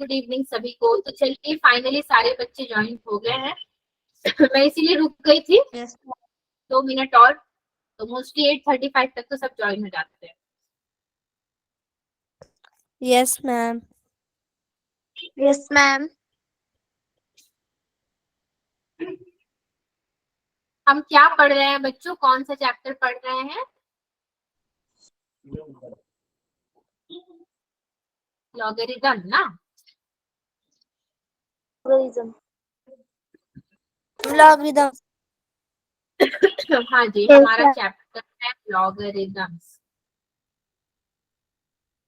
Good evening सभी को। तो चलिए फाइनली सारे बच्चे ज्वाइन हो गए हैं। मैं इसीलिए रुक गई थी यस 2 मिनट और। तो मोस्टली 8:35 तक तो सब ज्वाइन हो जाते हैं। Yes ma'am. Yes ma'am. हम क्या पढ़ रहे हैं बच्चों, कौन सा चैप्टर पढ़ रहे हैं? लॉगरिदम ना। लॉगरिदम। हाँ जी, हमारा चैप्टर है लॉगरिदम्स।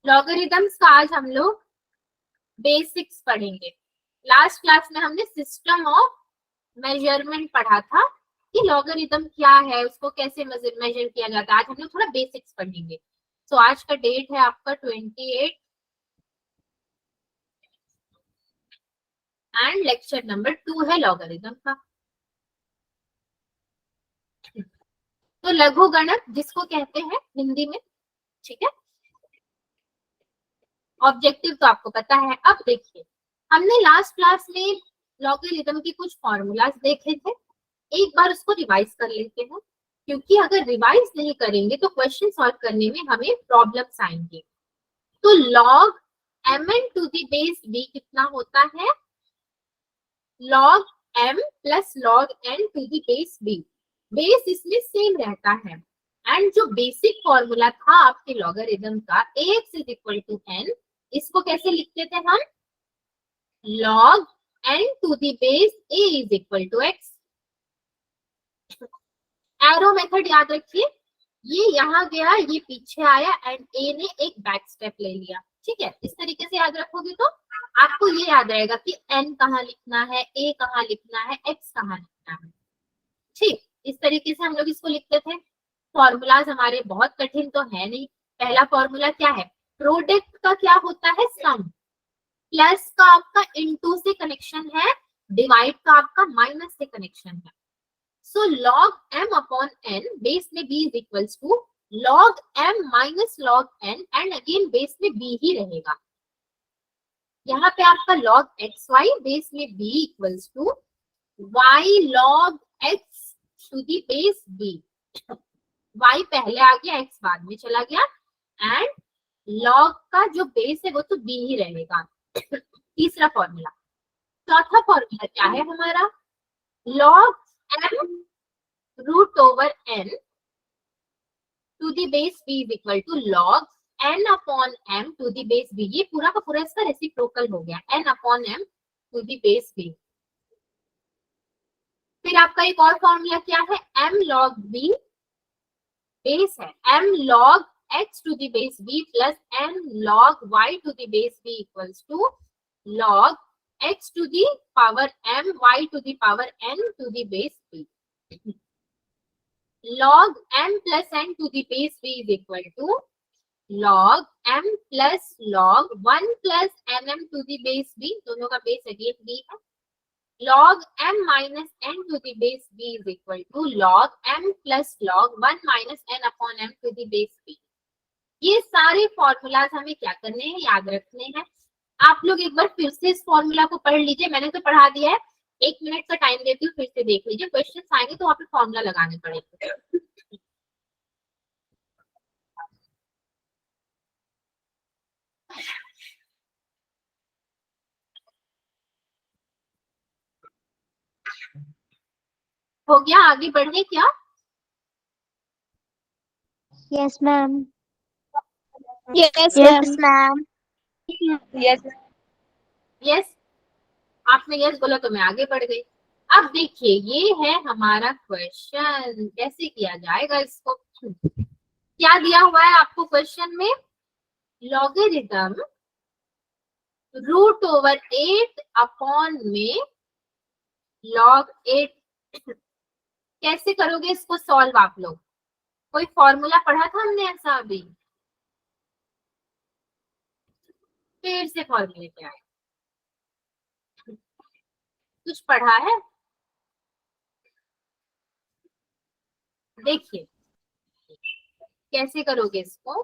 लॉगरिदम्स का आज हम लोग बेसिक्स पढ़ेंगे। लास्ट क्लास में हमने सिस्टम ऑफ मेजरमेंट पढ़ा था कि लॉगरिदम क्या है, उसको कैसे मेजर किया जाता है। आज हम लोग थोड़ा बेसिक्स पढ़ेंगे। तो आज का डेट है आपका 28 एंड लेक्चर नंबर 2 है लॉगरिदम का। तो लघु गणक जिसको कहते हैं हिंदी में, ठीक है। ऑब्जेक्टिव तो आपको पता है। अब देखिए, हमने लास्ट क्लास में लॉगरिदम की कुछ फॉर्मूलाज देखे थे। एक बार उसको रिवाइज कर लेते हैं, क्योंकि अगर रिवाइज नहीं करेंगे तो क्वेश्चन सॉल्व करने में हमें प्रॉब्लम्स आएंगे। तो log mn to the base b कितना होता है? log m plus log n to the base b। Base इसमें सेम रहता है। एंड जो बेसिक फॉर्मूला था आपके लॉगरिदम का ax is equal to n, इसको कैसे लिखते थे हम? log n to the base a is equal to x। Arrow method याद रखिए, ये यहाँ गया, ये पीछे आया एंड ए ने एक बैक स्टेप ले लिया। ठीक है, इस तरीके से याद रखोगे तो आपको ये याद रहेगा कि एन कहाँ लिखना है, ए कहाँ लिखना है, एक्स कहाँ लिखना है। ठीक, इस तरीके से हम लोग इसको लिखते थे। फॉर्मूलाज हमारे बहुत कठिन तो है नहीं। पहला फॉर्मूला क्या है? प्रोडक्ट का क्या होता है? सम। प्लस का आपका इनटू से कनेक्शन है, डिवाइड का आपका माइनस से कनेक्शन है। So log m upon n, base में b is equals to log m minus log n and again base में b ही रहेगा। यहाँ पे आपका log xy, बेस में b equals to y log x to the base b। y पहले आ गया, x बाद में चला गया एंड log का जो बेस है वो तो b ही रहेगा। तीसरा फॉर्मूला। चौथा फॉर्मूला क्या है हमारा? log m root over n to the base b is equal to log n upon m to the base b। ये पूरा का पूरा इसका रेसिप्रोकल हो गया, n upon m to the base b। फिर आपका एक और फॉर्मूला क्या है? m log b, बेस है m log x to the base b plus m log y to the base b equals to log x to the power m y to the power n to the base b। log m plus n to the base b is equal to log m plus log 1 plus nm to the base b, दोनों का base again b है। log m minus n to the base b is equal to log m plus log 1 minus n upon m to the base b। ये सारे formulas हमें क्या करने हैं? याद रखने हैं। आप लोग एक बार फिर से इस फॉर्मूला को पढ़ लीजिए, मैंने तो पढ़ा दिया है। 1 मिनट का टाइम देती हूँ, फिर से देख लीजिए। क्वेश्चन आएंगे तो वहां पे फॉर्मूला लगाने पड़ेंगे। हो गया, आगे बढ़े क्या? Yes ma'am. Yes yes ma'am. Yes. Yes, आपने यस बोला तो मैं आगे बढ़ गई। अब देखिए, ये है हमारा क्वेश्चन। कैसे किया जाएगा इसको? क्या दिया हुआ है आपको क्वेश्चन में? लॉगरिदम रूट ओवर 8 अपॉन में log 8। कैसे करोगे इसको सॉल्व आप लोग? कोई फॉर्मूला पढ़ा था हमने ऐसा अभी? फिर से फॉर्मूले क्या है? कुछ पढ़ा है? देखिए कैसे करोगे इसको।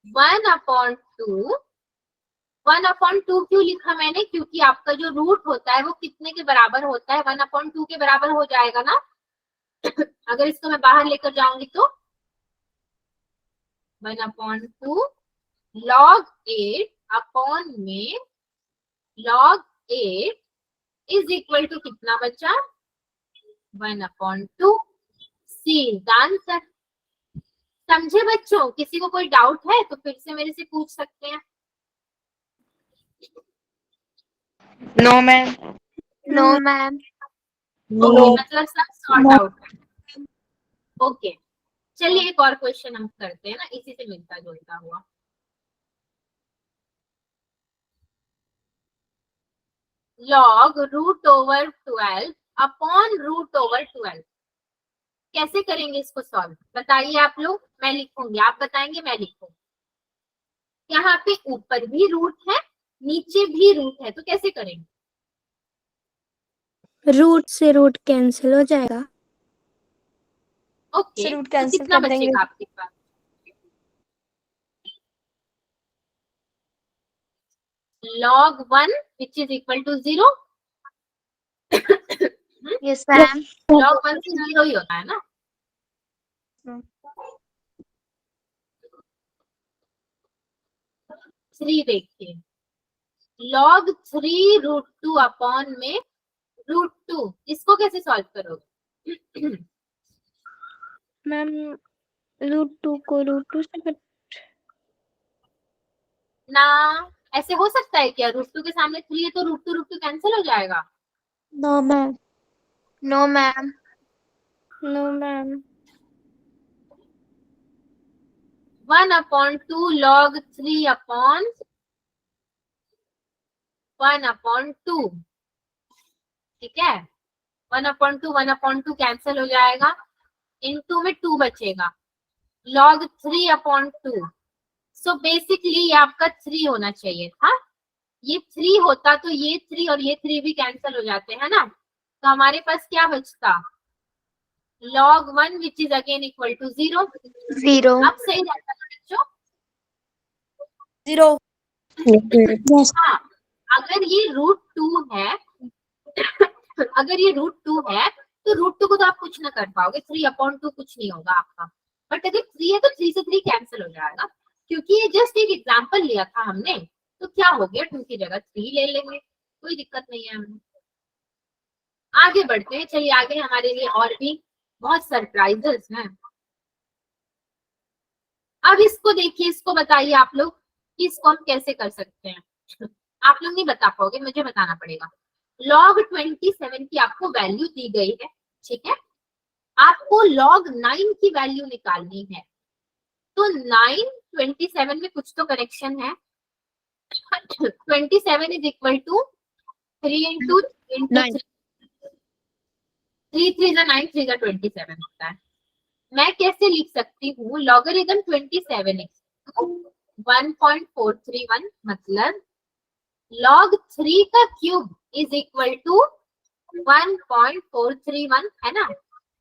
1 अपॉन 2 1/2 क्यों लिखा मैंने? क्योंकि आपका जो रूट होता है वो कितने के बराबर होता है? 1/2 के बराबर हो जाएगा ना। अगर इसको मैं बाहर लेकर जाऊंगी तो 1/2 log 8 अपॉन में log 8 इज इक्वल टू कितना बचा? 1/2। सी इज द आंसर। समझे बच्चों? किसी को कोई डाउट है तो फिर से मेरे से पूछ सकते हैं। No, ma'am. No, ma'am. Okay, मतलब सब सॉर्ट आउट है। ओके, चलिए एक और क्वेश्चन हम करते हैं ना, इसी से मिलता जुलता हुआ। log √12 अपॉन √12 कैसे करेंगे इसको सॉल्व? बताइए आप लोग। मैं लिखूंगी, आप बताएंगे, मैं लिखूंगी। यहाँ पे ऊपर भी रूट है, नीचे भी रूट है, तो कैसे करेंगे? रूट से रूट कैंसिल हो जाएगा। ओके, रूट तो कैंसिल कितना कर देंगे। बचेगा आपके पास? log 1 which is equal to 0। Yes, ma'am. log 1 से 0 ही होता है ना। थ्री देखिए, log 3 √2 अपॉन में √2, इसको कैसे सॉल्व करोगे? मैम √2 को √2 से ना, ऐसे हो सकता है क्या? √2 के सामने 3 है तो √2 कैंसिल हो जाएगा। No, ma'am. No, ma'am. No ma'am. 1/2 log 3 अपॉन 1/2, ठीक है। 1/2 कैंसिल हो जाएगा, इनटू में 2 बचेगा, log 3/2। सो बेसिकली ये आपका 3 होना चाहिए था। ये 3 होता तो ये 3 और ये 3 भी कैंसिल हो जाते हैं ना, तो हमारे पास क्या बचता? log 1 which is again equal to 0। 0. अब सही रहता है बच्चों। 0। Yes. हाँ, अगर ये √2 है अगर ये √2 है तो √2 को तो आप कुछ ना कर पाओगे, 3/2 कुछ नहीं होगा आपका। बट अगर 3 है तो 3 से 3 कैंसिल हो जाएगा, क्योंकि ये जस्ट एक एग्जांपल लिया था हमने, तो क्या हो गया, 2 की जगह 3 ले लेंगे, कोई दिक्कत नहीं है हमें। आगे बढ़ते हैं, चलिए आगे हमारे लिए और भी बहुत सरप्राइजेस हैं। अब इसको देखिए, इसको बताइए आप लोग कि इसको हम कैसे कर सकते हैं। आप लोग नहीं बता पाओगे, मुझे बताना पड़ेगा। log 27 की आपको वैल्यू दी गई है, ठीक है। आपको log 9 की वैल्यू निकालनी है, तो 9 27 में कुछ तो करेक्शन है। 27 इज इक्वल टू 3 इंटू 3 3 9 3 27 होता है। मैं कैसे लिख सकती हूँ? लॉगरिथम 27 1.431 मतलब log 3 का क्यूब इज इक्वल टू 1.431 है ना।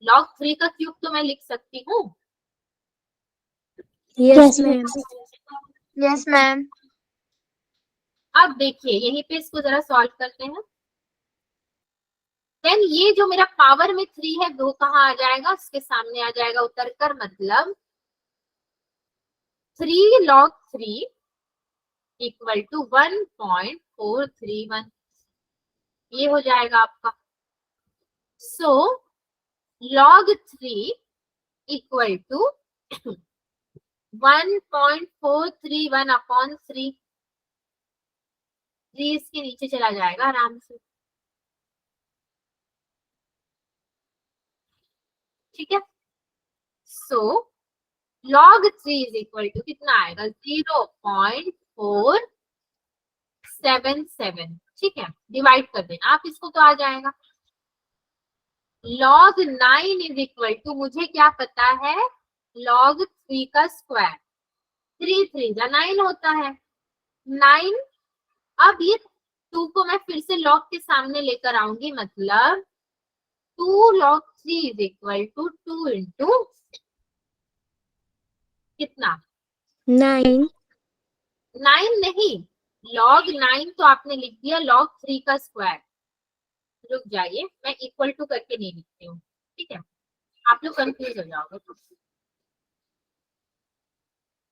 log 3 का क्यूब तो मैं लिख सकती हूँ। Yes ma'am. Yes, ma'am. अब देखिए यहीं पे इसको जरा सॉल्व करते हैं। देन ये जो मेरा पावर में 3 है वो कहाँ आ जाएगा? उसके सामने आ जाएगा उतर कर, मतलब 3 log 3 इक्वल टू 1.431, ये हो जाएगा आपका। सो log 3 इक्वल टू 1.431 अपॉन 3 इसके नीचे चला जाएगा आराम से, ठीक है। So log 3 is equal to कितना आएगा? 0.477, ठीक है। डिवाइड कर देना आप इसको तो आ जाएगा। log 9 इज इक्वल टू, मुझे क्या पता है, log 3 का स्क्वायर, 3 3 9 होता है। 9, अब ये 2 को मैं फिर से log के सामने लेकर आऊंगी, मतलब 2 log 3 is equal to 2 into कितना? 9 9 नहीं, log 9 तो आपने लिख दिया log 3 का स्क्वायर। रुक जाइए, मैं इक्वल टू करके नहीं लिखती हूँ, ठीक है, आप लोग कंफ्यूज हो जाओगे।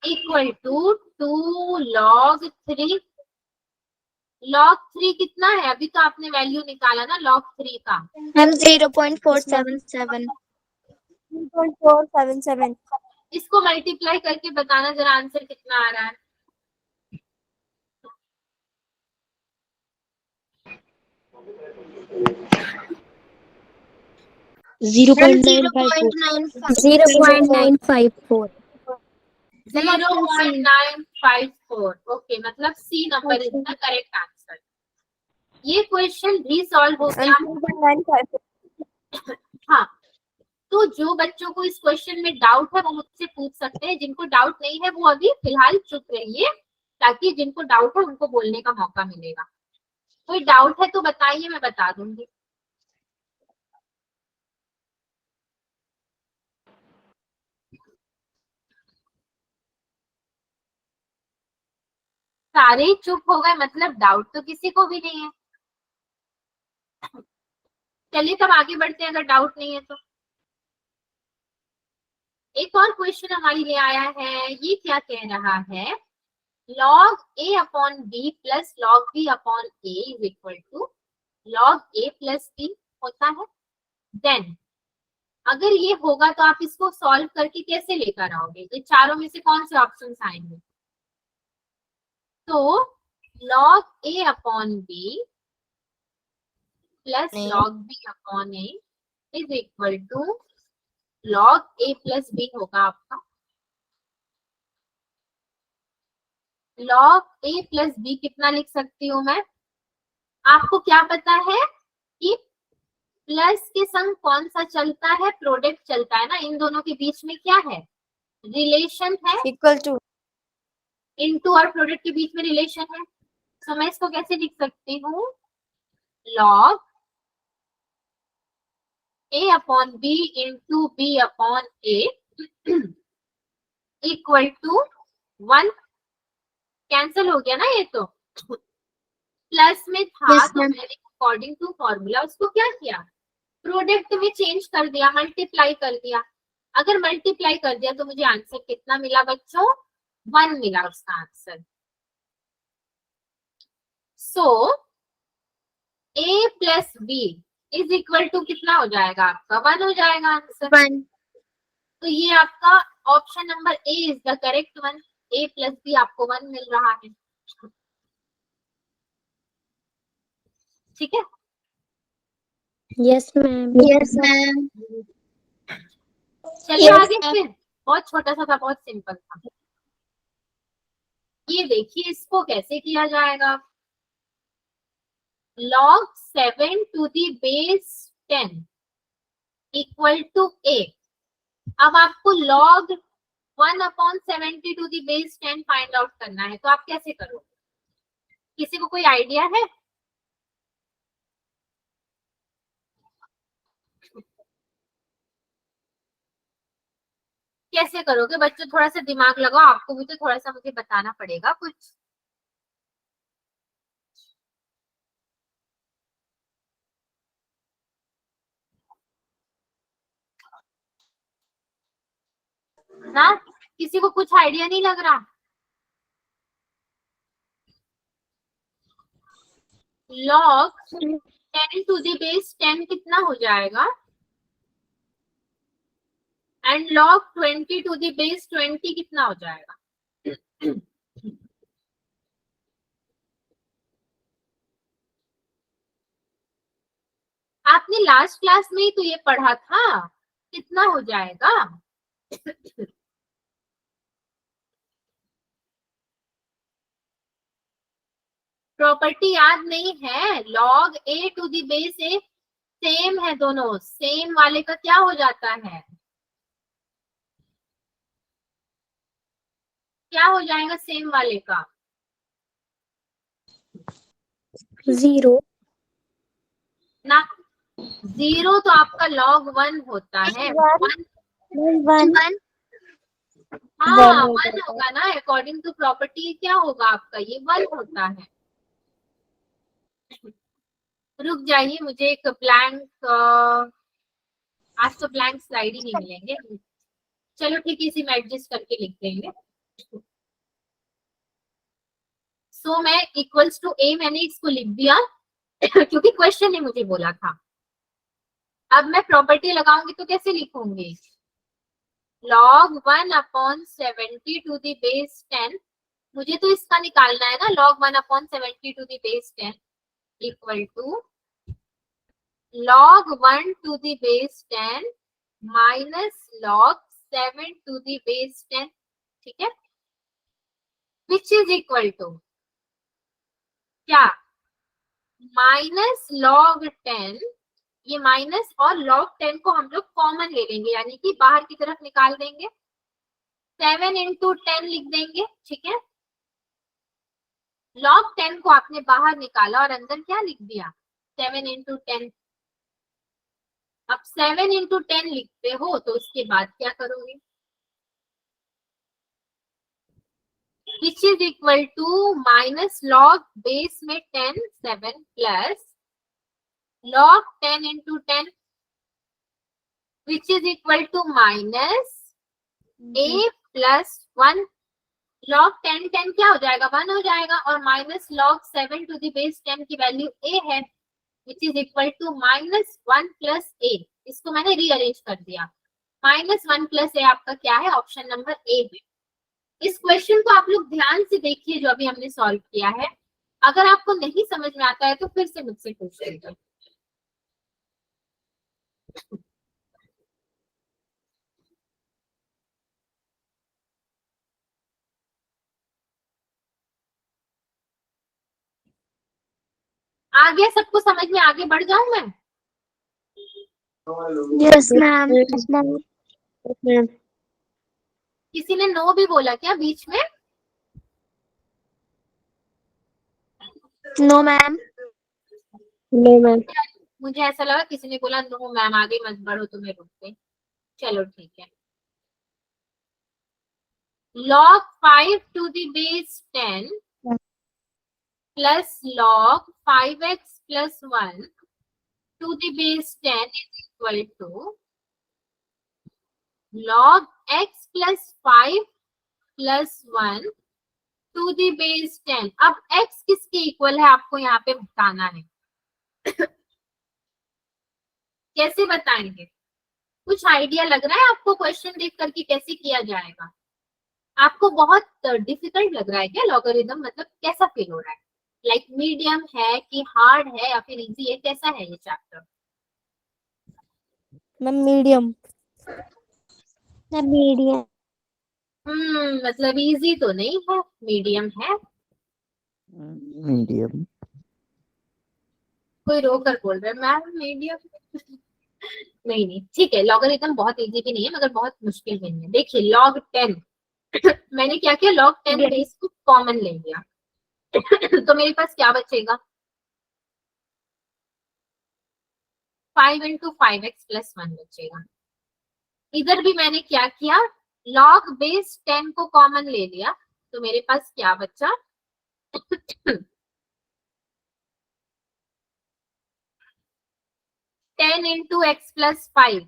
Equal to 2 log 3। log 3 कितना है? अभी तो आपने वैल्यू निकाला ना log 3 का। मैम 0.477। 477। इसको मल्टीप्लाई करके बताना जरा आंसर कितना आ रहा है। मैम 0.954। 0.954। 0.954। ओके, मतलब C number is the correct answer. ये क्वेश्चन भी सॉल्व हो गया। 0.954। हाँ, तो जो बच्चों को इस क्वेश्चन में डाउट है वो मुझसे पूछ सकते हैं, जिनको डाउट नहीं है वो अभी फिलहाल चुप रहिए, ताकि जिनको डाउट है उनको बोलने का मौका मिलेगा। कोई डाउट है तो बताइए, मैं बता दूंगी। सारे ही चुप हो गए, मतलब डाउट तो किसी को भी नहीं है। चलिए तब आगे बढ़ते हैं अगर डाउट नहीं है तो। एक और क्वेश्चन हमारे लिए आया है, ये क्या कह रहा है, log a upon b plus log b upon a is equal to log a plus b होता है। देन अगर ये होगा तो आप इसको सॉल्व करके कैसे लेकर आओगे? ये चारों में से कौन से ऑप्शन आएंगे? तो log a upon b plus log b upon a is equal to log a plus b होगा आपका। log a प्लस b कितना लिख सकती हूँ मैं? आपको क्या पता है कि प्लस के संग कौन सा चलता है? प्रोडक्ट चलता है ना, इन दोनों के बीच में क्या है? रिलेशन है। इक्वल टू इनटू और प्रोडक्ट के बीच में रिलेशन है। तो मैं इसको कैसे लिख सकती हूँ? log a upon b into b upon a equal to 1। Cancel हो गया ना ये तो। प्लस में था Yes, तो ma'am. मैंने अकॉर्डिंग टू फॉर्मूला उसको क्या किया? प्रोडक्ट में चेंज कर दिया, मल्टीप्लाई कर दिया। अगर मल्टीप्लाई कर दिया तो मुझे आंसर कितना मिला बच्चों? 1 मिला उसका answer. So a plus b is equal to कितना हो जाएगा आपका? 1 हो जाएगा आंसर। 1। तो ये आपका option number A is the correct one. a plus b आपको 1 मिल रहा है, ठीक है। Yes ma'am. Yes, ma'am. चलिए Yes, आगे ma'am. फिर। बहुत छोटा सा था, बहुत सिंपल था। ये देखिए इसको कैसे किया जाएगा। log 7 to the base 10 equal to a। अब आपको log 1 अपॉन 70 to the base 10 find out करना है, तो आप कैसे करोगे? किसी को कोई आइडिया है? कैसे करोगे बच्चों? थोड़ा सा दिमाग लगाओ, आपको भी तो थोड़ा सा मुझे बताना पड़ेगा कुछ। ना, किसी को कुछ आइडिया नहीं लग रहा? log 10 टू दी बेस 10 कितना हो जाएगा? And log 20 to the base 20 कितना हो जाएगा? आपने लास्ट क्लास में ही तो ये पढ़ा था, कितना हो जाएगा? प्रॉपर्टी याद नहीं है? log a to the base a same है, दोनों सेम वाले का क्या हो जाता है? क्या हो जाएगा सेम वाले का? 0। ना, 0 तो आपका log 1 होता है। 1 1। हाँ 1 होगा ना, अकॉर्डिंग टू प्रॉपर्टी क्या होगा आपका, ये 1 होता है। रुक जाइए, मुझे एक ब्लैंक, आज तो ब्लैंक स्लाइड ही नहीं मिलेंगे। चलो ठीक है, इसी में एडजस्ट करके लिख देंगे। सो मैं इक्वल्स टू ए मैंने इसको लिख दिया क्योंकि क्वेश्चन ने मुझे बोला था। अब मैं प्रॉपर्टी लगाऊंगी तो कैसे लिखूंगी, log 1/70 टू द बेस 10, मुझे तो इसका निकालना है ना, log 1/70 to the base 10 equal to log 1 to the base 10 minus log 7 to the base 10, ठीक है, विच इज इक्वल टू क्या, माइनस log 10, ये माइनस और log 10 को हम लोग कॉमन ले लेंगे, यानी कि बाहर की तरफ निकाल देंगे, 7 इंटू 10 लिख देंगे, ठीक है। log 10 को आपने बाहर निकाला और अंदर क्या लिख दिया, 7 इंटू 10। अब 7 इंटू 10 लिखते हो तो उसके बाद क्या करोगे, which is equal to minus log base में 10 7 plus log 10 into 10 which is equal to minus a plus 1, log 10 10 क्या हो जाएगा, 1 हो जाएगा, और minus log 7 to the base 10 की वैल्यू a है, which is equal to minus 1 plus a, इसको मैंने रीअरेंज कर दिया, माइनस 1 प्लस a आपका क्या है, ऑप्शन नंबर ए है। इस क्वेश्चन को आप लोग ध्यान से देखिए जो अभी हमने सॉल्व किया है, अगर आपको नहीं समझ में आता है तो फिर से मुझसे पूछ लीजिए। आ गया सबको समझ में, आगे बढ़ जाऊं मैं, Yes, ma'am. किसी ने नो भी बोला क्या बीच में, No, ma'am. No, ma'am. मुझे ऐसा लगा किसी ने बोला नो मैम आगे मत बढ़ो तो मैं रुक गई, चलो ठीक है। log 5 to the base 10 plus log 5x plus 1 to the base 10 is equal to log x plus 5 plus 1 to the base 10। अब x किसके इक्वल है आपको यहाँ पे बताना है कैसे बताएंगे, कुछ आइडिया लग रहा है आपको क्वेश्चन देख करके कैसे किया जाएगा, आपको बहुत डिफिकल्ट लग रहा है क्या लॉगरिथम, मतलब कैसा फील हो रहा है, लाइक मीडियम है कि हार्ड है या फिर इजी है, कैसा है ये चैप्टर, मैम मीडियम। मीडियम। मतलब इजी तो नहीं है, मीडियम है, मीडियम। कोई रो कर बोल रहा है मैम मीडियम नहीं नहीं ठीक है, लॉगरिथम बहुत इजी भी नहीं है मगर बहुत मुश्किल भी नहीं है। देखिए log 10 मैंने क्या किया, log 10 बेस को कॉमन ले लिया तो मेरे पास क्या बचेगा, 5 इंटू 5x प्लस 1 बचेगा। इधर भी मैंने क्या किया, log बेस 10 को कॉमन ले लिया, तो मेरे पास क्या बचा 10 इंटू एक्स प्लस 5,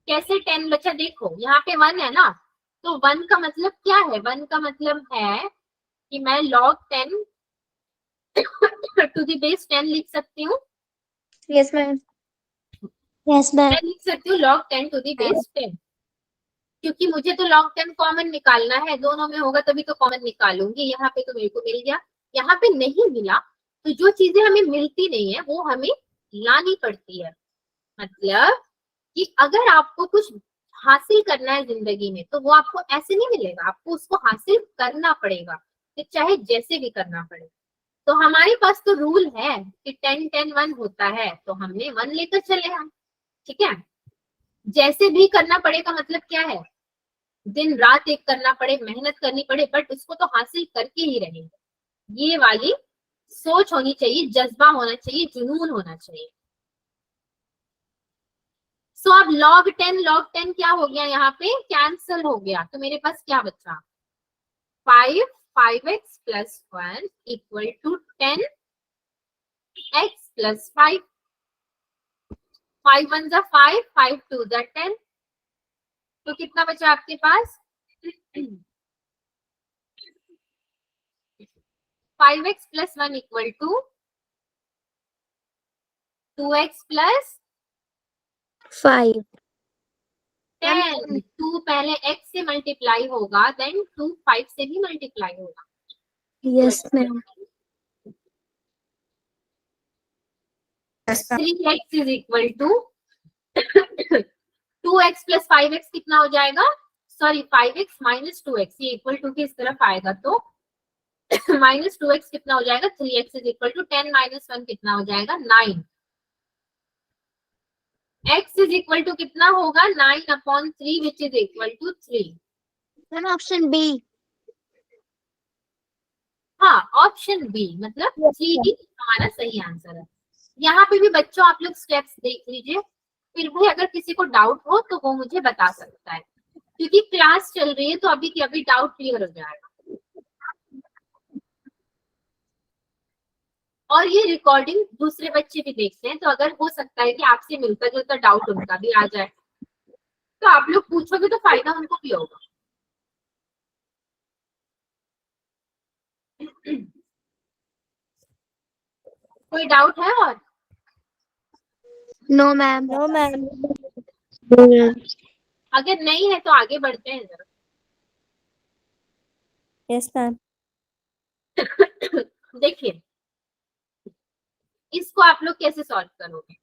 कैसे 10 बचा, देखो यहाँ पे 1 है ना, तो 1 का मतलब क्या है, 1 का मतलब है कि मैं log 10 टू द बेस 10 लिख सकती हूँ, Yes, ma'am. Yes, ma'am. मैं लिख सकती हूँ log 10 टू द बेस 10, क्योंकि मुझे तो log 10 कॉमन निकालना है, दोनों में होगा तभी तो कॉमन निकालूंगी, यहाँ पे तो मेरे को मिल गया, यहाँ पे नहीं मिला तो जो चीजें हमें मिलती नहीं है वो हमें लानी पड़ती है, मतलब कि अगर आपको कुछ हासिल करना है जिंदगी में तो वो आपको ऐसे नहीं मिलेगा, आपको उसको हासिल करना पड़ेगा, तो चाहे जैसे भी करना पड़े। तो हमारे पास तो रूल है कि 10 10 1 होता है, तो हमने 1 लेकर चले हम, ठीक है, जैसे भी करना पड़ेगा, मतलब क्या है, दिन रात एक करना पड़े, मेहनत करनी पड़े, बट उसको तो हासिल करके ही रहेंगे, ये वाली सोच होनी चाहिए, जज्बा होना चाहिए, जुनून होना चाहिए। सो अब log 10 क्या हो गया, यहाँ पे कैंसल हो गया, तो मेरे पास क्या बचा, 5x plus 1 equal to 10x plus 5. 5 1 जा 5, 5 2 जा 10, तो कितना बचा आपके पास 5x plus 1 equal to 2x plus 5. 10. 2 पहले x से मल्टीप्लाई होगा, देन 2 5 से भी मल्टीप्लाई होगा. Yes, ma'am. 3x is equal to 2x plus 5x कितना हो जाएगा, सॉरी 5x minus 2x, ये इक्वल टू की इस तरफ आएगा, तो minus 2x कितना हो जाएगा, 3x is equal to 10 minus 1 कितना हो जाएगा 9. x is equal to कितना होगा 9/3 which is equal to 3. Ma'am option B. हाँ, ऑप्शन बी मतलब 3 हमारा सही आंसर है. यहाँ पे भी बच्चों आप लोग स्टेप्स देख लीजिए, फिर भी अगर किसी को डाउट हो तो वो मुझे बता सकता है, क्योंकि क्लास चल रही है तो अभी की अभी डाउट क्लियर हो जाएगा. और ये रिकॉर्डिंग दूसरे बच्चे भी देखते हैं, तो अगर हो सकता है कि आपसे मिलता जुलता डाउट उनका भी आ जाए, तो आप लोग पूछोगे तो फायदा उनको भी होगा. कोई डाउट है और? No ma'am. No, ma'am. अगर नहीं है तो आगे बढ़ते हैं जरा. Yes, ma'am. देखिए इसको आप लोग कैसे सॉल्व करोगे.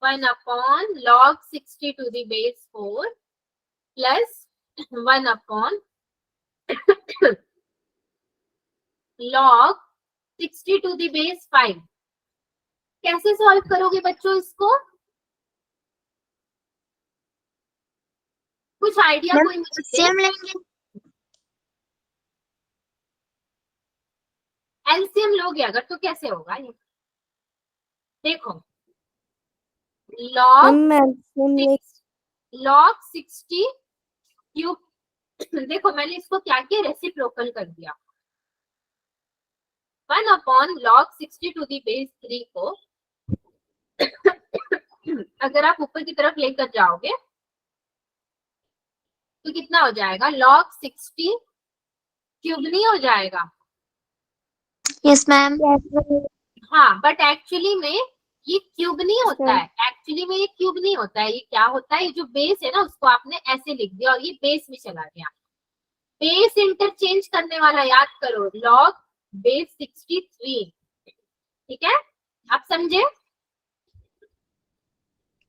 One upon log 60 to the base 4 plus 1 upon log 60 to the base 5. कैसे सॉल्व करोगे बच्चों इसको, कुछ आइडिया कोई मुझे दे? सेम लेंगे. एलसीएम लोगे अगर तो कैसे होगा ये, देखो log Ma'am, log 60 क्यूब, देखो मैंने इसको क्या किया, रेसिप्रोकल कर दिया. 1 upon log 60 to the base 3 को अगर आप ऊपर की तरफ लेकर जाओगे तो कितना हो जाएगा, log 60 क्यूब नहीं हो जाएगा. Yes ma'am. हाँ, बट एक्चुअली में ये क्यूब नहीं होता है, एक्चुअली में ये क्यूब नहीं होता है. ये क्या होता है, ये जो बेस है ना उसको आपने ऐसे लिख दिया और ये बेस में चला गया. बेस इंटरचेंज करने वाला याद करो, log बेस 63. ठीक है, आप समझे.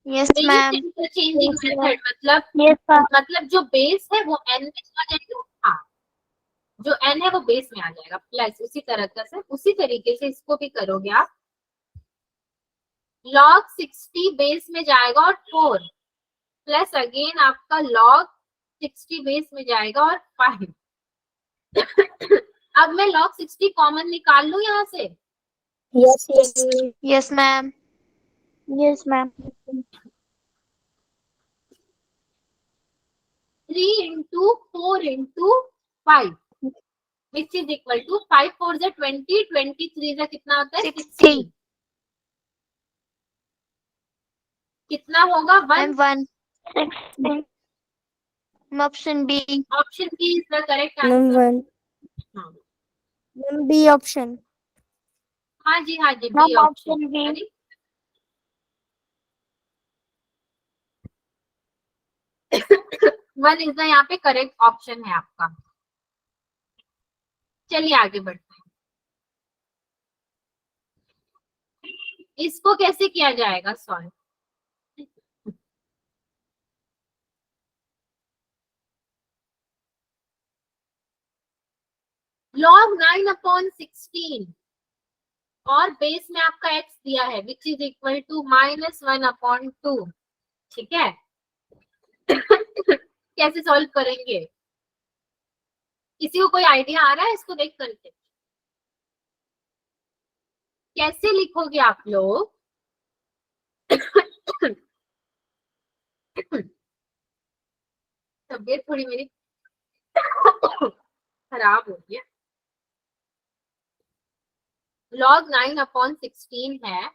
Yes base ma'am. Interchanging method yes ma'am. मतलब जो बेस है वो n में आ जाएगा, हाँ जो n है वो बेस में आ जाएगा प्लस, उसी तरीके से इसको भी करोगे आप. log 60 बेस में जाएगा और 4 प्लस अगेन आपका log 60 बेस में जाएगा और 5. अब मैं log 60 कॉमन निकाल लूं यहाँ से. Yes, yes ma'am. Yes ma'am. 3 into 4 into 5 which is equal to 5 4 जा 20, 23 जा कितना होता है 60. कितना होगा 1. 1. Option B. Option B is the correct Number answer. 1. B option. हाँ जी B Ma'am, option option B. B. 1 is the यहाँ पे करेक्ट ऑप्शन है आपका. चलिए आगे बढ़ते हैं. इसको कैसे किया जाएगा सॉल्व. log 9/16 और बेस में आपका x दिया है विच इज इक्वल टू -1/2. ठीक है. कैसे सॉल्व करेंगे, किसी को कोई आइडिया आ रहा है इसको देख करके? कैसे लिखोगे आप लोग? तबीयत थोड़ी मेरी खराब हो गई है। log 9/16 है,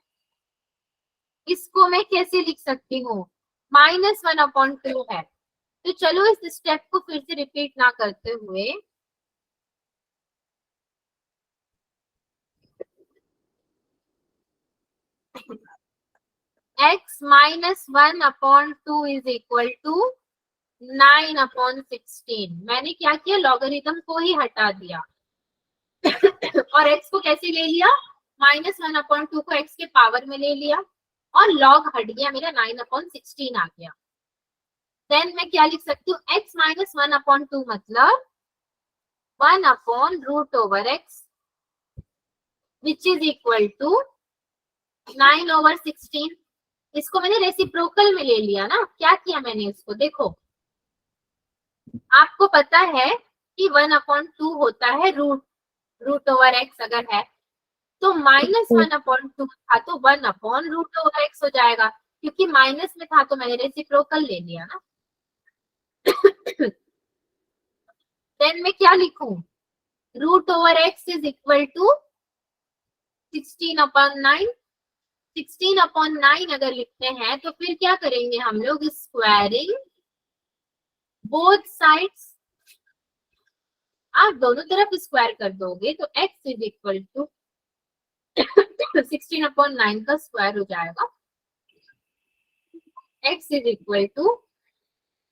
इसको मैं कैसे लिख सकती हूँ? -1/2 है। तो चलो इस स्टेप को फिर से रिपीट ना करते हुए x -1/2 इज इक्वल टू 9/16। मैंने क्या किया, लॉगरिथम को ही हटा दिया और x को कैसे ले लिया, -1/2 को x के पावर में ले लिया और log हट गया मेरा, 9/16 आ गया। देन मैं क्या लिख सकती हूँ, x -1/2 मतलब 1/√x which is equal to 9/16। इसको मैंने रेसिप्रोकल में ले लिया ना। क्या किया मैंने इसको, देखो आपको पता है कि 1/2 होता है √x अगर है तो -1/2 था तो 1/√x हो जाएगा, क्योंकि माइनस में था तो मैंने रेसिप्रोकल ले लिया ना। देन मैं क्या लिखूं, √x इज इक्वल टू 16/9। 16/9 अगर लिखते हैं तो फिर क्या करेंगे हम लोग, स्क्वायरिंग बोथ साइड्स। आप दोनों तरफ स्क्वायर कर दोगे तो x इज इक्वल टू 16/9 का स्क्वायर हो जाएगा, x इज इक्वल टू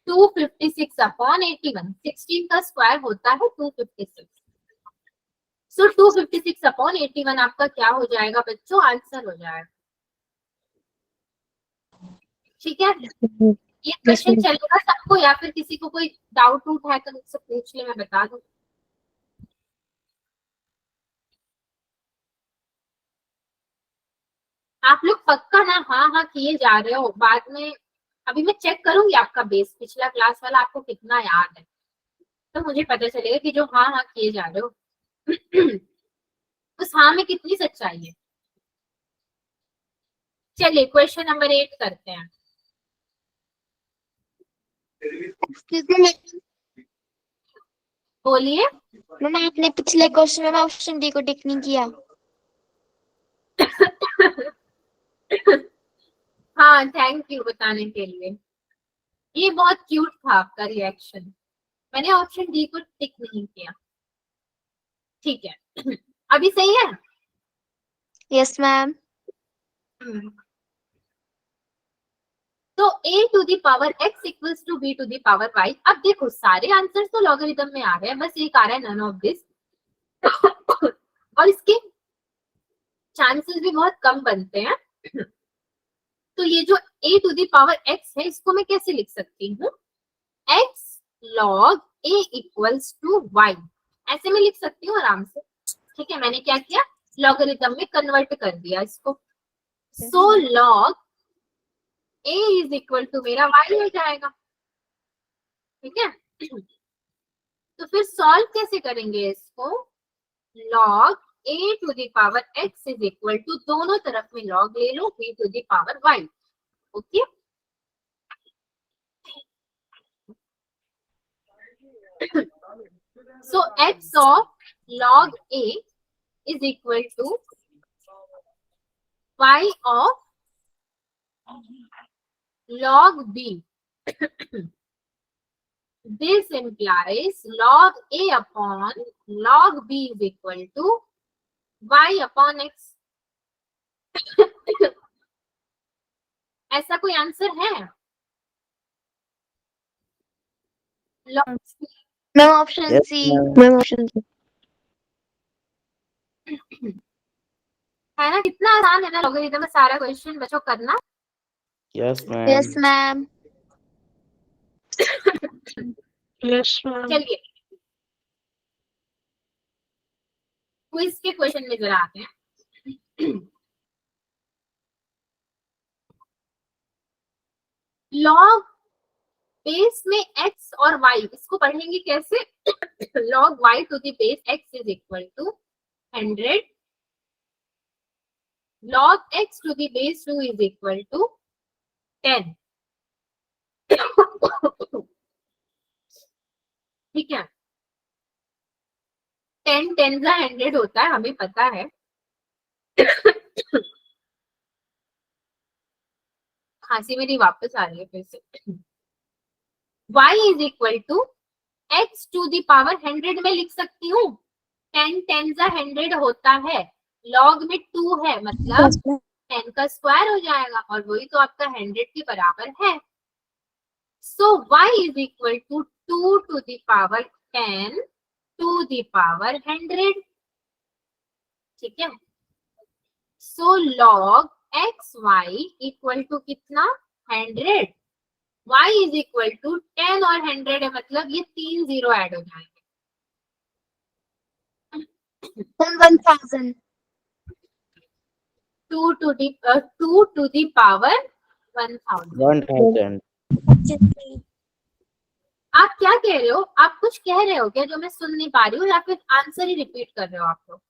256/81। 16 का स्क्वायर होता है 256। सो 256/81 आपका क्या हो जाएगा बच्चों, आंसर हो जाएगा। ठीक है, ये क्वेश्चन चलेगा सबको या फिर किसी को कोई डाउट उठ है तो मुझसे पूछ ले, मैं बता दूं। आप लोग पक्का ना हाँ हाँ किए जा रहे हो, बाद में अभी मैं चेक करूंगी आपका बेस, पिछला क्लास वाला आपको कितना याद है, तो मुझे पता चलेगा कि जो हाँ हाँ किए जा रहे हो उस हाँ में कितनी सच्चाई है। चलिए क्वेश्चन नंबर 8 करते हैं। बोलिए। मैम आपने पिछले क्वेश्चन में ऑप्शन डी को टिक नहीं किया। हाँ थैंक यू बताने के लिए, ये बहुत क्यूट था आपका रिएक्शन। मैंने ऑप्शन डी को टिक नहीं किया। ठीक है अभी सही है। Yes ma'am. तो a to the power x equals to b to the power y। अब देखो सारे आंसर्स तो लॉगरिथम में आ रहे हैं, बस एक आ रहा है नन ऑफ दिस और इसके चांसेस भी बहुत कम बनते हैं। तो ये जो a to the power x है इसको मैं कैसे लिख सकती हूँ, x log a equals to y, ऐसे में लिख सकती हूँ आराम से। ठीक है, मैंने क्या किया, लॉगरिथम में कन्वर्ट कर दिया इसको। So log a is equal to मेरा y हो जाएगा। ठीक है, तो फिर सॉल्व कैसे करेंगे इसको, log a to the power x is equal to, दोनों तरफ में log ले लो, b to the power y। Okay, so x of log a is equal to y of log b. This implies log a upon log b is equal to y upon x. ऐसा कोई answer है? Ma'am option C. Ma'am option C है ना, कितना आसान है ना logarithm में सारा क्वेश्चन बच्चों करना। Yes ma'am. Yes ma'am. Yes ma'am. चलिए क्विज के क्वेश्चन में जरा आते हैं। लॉग बेस में x और y, इसको पढ़ेंगे कैसे log y to the base x is equal to 100, log x to the base 2 is equal to 10. ठीक है, 10 10 का 100 होता है, हमें पता है। खांसी मेरी वापस आ रही है फिर से। y is equal to x to the power 100 में लिख सकती हूँ, 10 10 का 100 होता है, log में 2 है मतलब 10 का स्क्वायर हो जाएगा और वही तो आपका 100 के बराबर है। So y is equal to 2 to the power 10 to the power 100। ठीक है, so log X Y equal to कितना 100, y इज इक्वल टू 10 और 100 है मतलब ये 3 जीरो ऐड हो जाएंगे। 1000 2 टू दी पावर 1000। 1000. आप क्या कह रहे हो? आप कुछ कह रहे हो क्या जो मैं सुन नहीं पा रही हूँ, या फिर आंसर ही रिपीट कर रहे हो आप लोग?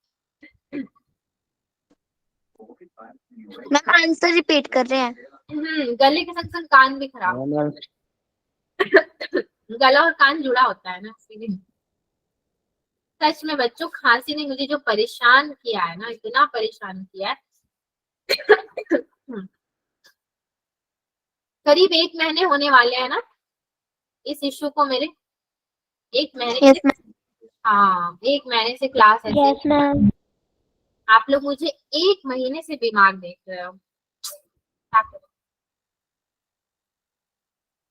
मैम आंसर रिपीट कर रहे हैं। गले के संग संग कान भी खराब। गला और कान जुड़ा होता है ना, इसीलिए। सच में बच्चों, खांसी ने मुझे जो परेशान किया है ना, इतना परेशान किया है। करीब 1 महीने होने वाले हैं ना इस इशू को मेरे। 1 महीने यस मैम। हाँ, 1 महीने से क्लास है। Yes ma'am. आप लोग मुझे 1 महीने से बीमार देख रहे हो।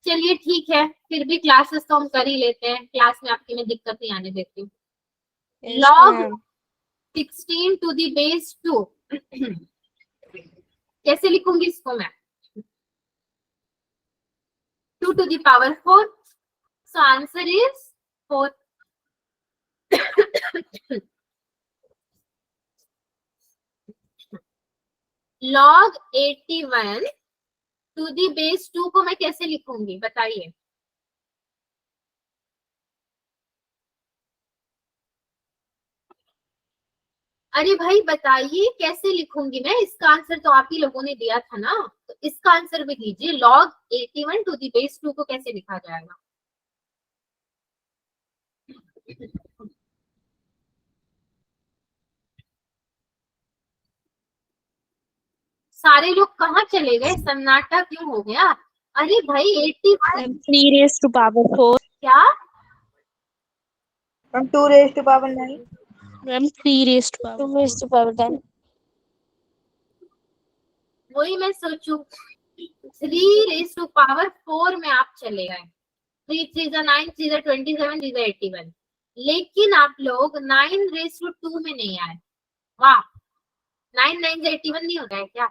चलिए ठीक है, फिर भी क्लासेस तो हम कर ही लेते हैं, क्लास में आपकी मैं दिक्कत नहीं आने देती हूँ। log 16 टू दी बेस 2 कैसे लिखूंगी इसको मैं? 2 to the power 4, so answer is 4। log 81 to the base 2 को मैं कैसे लिखूंगी बताइए? अरे भाई बताइए कैसे लिखूंगी मैं? इसका आंसर तो आप ही लोगों ने दिया था ना, तो इसका आंसर भी दीजिए। log 81 टू दी बेस 2 को कैसे लिखा जाएगा? सारे लोग कहाँ चले गए? सन्नाटा क्यों हो गया? अरे भाई 81 3 raised to power 4. क्या? From 2 raised to power 9. Ma'am, 3 raised to power 2 raised to power 10. वही मैं सोचू, 3 रेज टू पावर 4 में आप चले गए। 3 3 9, 3 27, 3 81, लेकिन आप लोग 9 रेज टू 2 में नहीं आए। वाह, 9 9 81 नहीं होता है क्या?